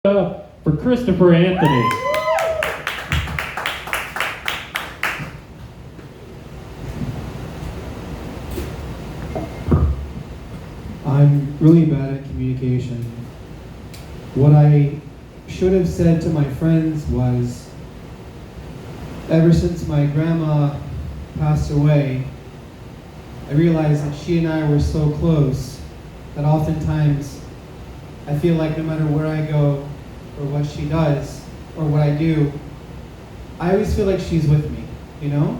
For Christopher Anthony. I'm really bad at communication. What I should have said to my friends was, ever since my grandma passed away, I realized that she and I were so close that oftentimes I feel like no matter where I go or what she does or what I do, I always feel like she's with me, you know?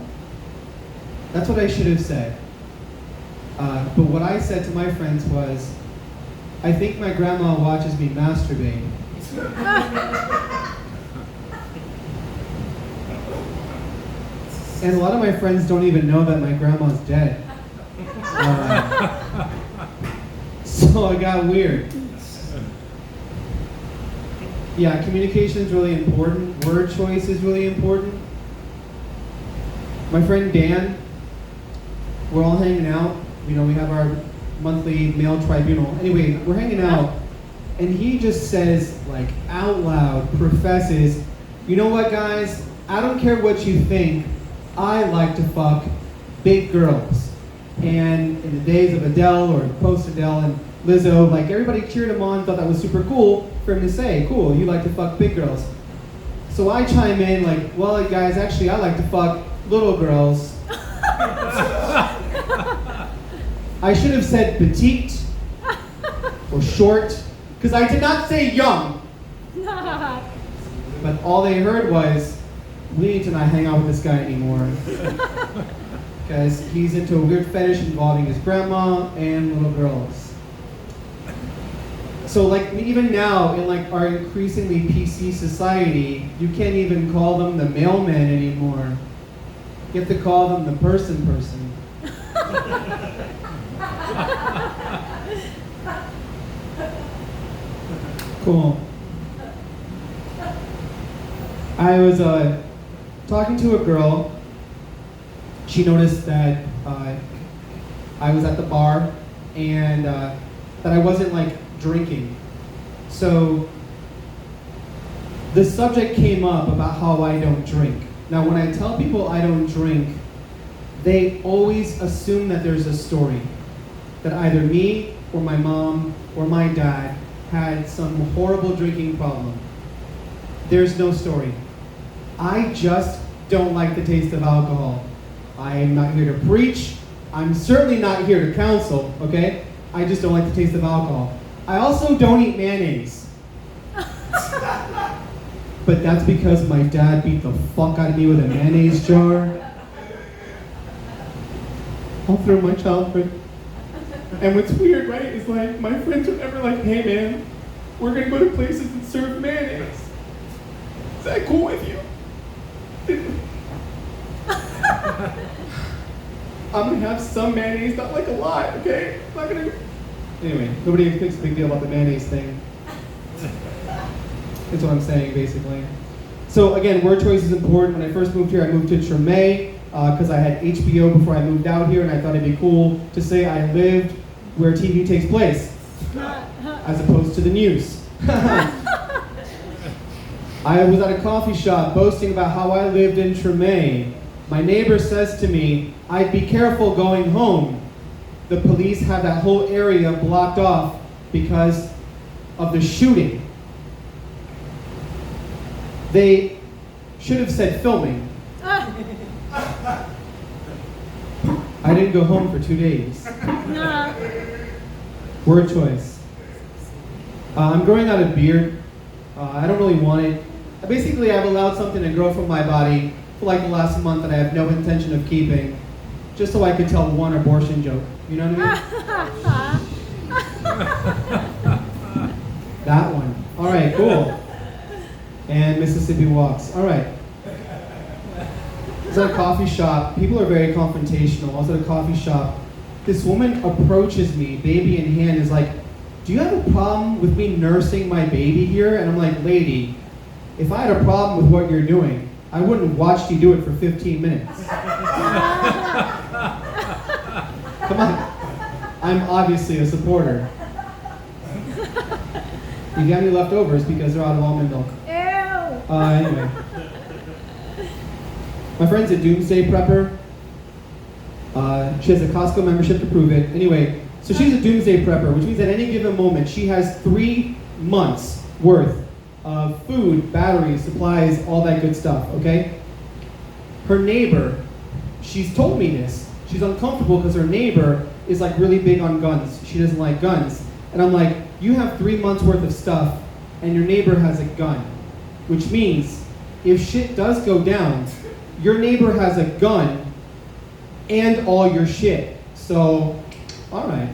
That's what I should have said. But what I said to my friends was, I think my grandma watches me masturbate. And a lot of my friends don't even know that my grandma's dead. So I got weird. Yeah, communication is really important. Word choice is really important. My friend Dan, we're all hanging out. You know, we have our monthly male tribunal. Anyway, we're hanging out, and he just says, like, out loud, professes, you know what, guys? I don't care what you think. I like to fuck big girls. And in the days of Adele or post-Adele and Lizzo, like, everybody cheered him on, thought that was super cool for him to say, cool, you like to fuck big girls. So I chime in like, well, guys, actually, I like to fuck little girls. I should have said petite or short, because I did not say young. But all they heard was, we need to not hang out with this guy anymore. Because he's into a weird fetish involving his grandma and little girls. So like even now in like our increasingly PC society, you can't even call them the mailman anymore. You have to call them the person. Cool. I was talking to a girl. She noticed that I was at the bar and that I wasn't like drinking. So the subject came up about how I don't drink. Now when I tell people I don't drink, they always assume that there's a story. That either me or my mom or my dad had some horrible drinking problem. There's no story. I just don't like the taste of alcohol. I am not here to preach. I'm certainly not here to counsel, okay? I just don't like the taste of alcohol. I also don't eat mayonnaise. But that's because my dad beat the fuck out of me with a mayonnaise jar all through my childhood. And what's weird, right, is like my friends are never like, hey man, we're gonna go to places and serve mayonnaise. Is that cool with you? I'm gonna have some mayonnaise, not like a lot, okay? I'm not gonna. Anyway, nobody thinks a big deal about the mayonnaise thing. That's what I'm saying, basically. So again, word choice is important. When I first moved here, I moved to Treme because I had HBO before I moved out here, and I thought it'd be cool to say I lived where TV takes place, as opposed to the news. I was at a coffee shop boasting about how I lived in Treme. My neighbor says to me, I'd be careful going home. The police have that whole area blocked off because of the shooting. They should have said filming. I didn't go home for 2 days. Word choice. I'm growing out a beard. I don't really want it. Basically, I've allowed something to grow from my body for like the last month that I have no intention of keeping, just so I could tell one abortion joke. You know what I mean? That one. All right, cool. And Mississippi walks. All right. I was at a coffee shop. People are very confrontational. I was at a coffee shop. This woman approaches me, baby in hand, is like, do you have a problem with me nursing my baby here? And I'm like, lady, if I had a problem with what you're doing, I wouldn't watch you do it for 15 minutes. Come on. I'm obviously a supporter. If you have any leftovers, because they're out of almond milk. Ew. Anyway. My friend's a doomsday prepper. She has a Costco membership to prove it. Anyway, so she's a doomsday prepper, which means at any given moment she has 3 months worth of food, batteries, supplies, all that good stuff, okay? Her neighbor, she's told me this. She's uncomfortable because her neighbor is like really big on guns. She doesn't like guns. And I'm like, you have 3 months worth of stuff and your neighbor has a gun. Which means if shit does go down, your neighbor has a gun and all your shit. So, all right.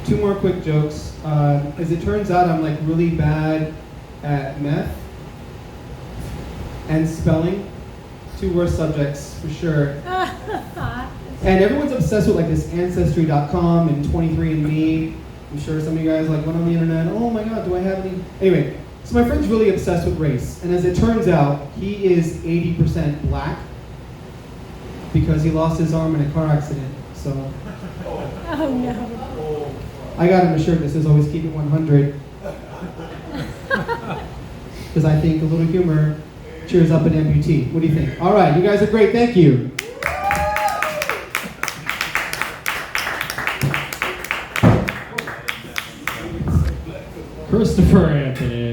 2 more quick jokes. As it turns out, I'm like really bad at math and spelling. 2 worst subjects for sure. And everyone's obsessed with like this Ancestry.com and 23andMe. I'm sure some of you guys like went on the internet. Oh my God, do I have any? Anyway, so my friend's really obsessed with race, and as it turns out, he is 80% black because he lost his arm in a car accident. So Oh no. I got him a shirt that says "Always keep it 100" because I think a little humor cheers up an amputee. What do you think? All right, you guys are great. Thank you. Christopher Anthony.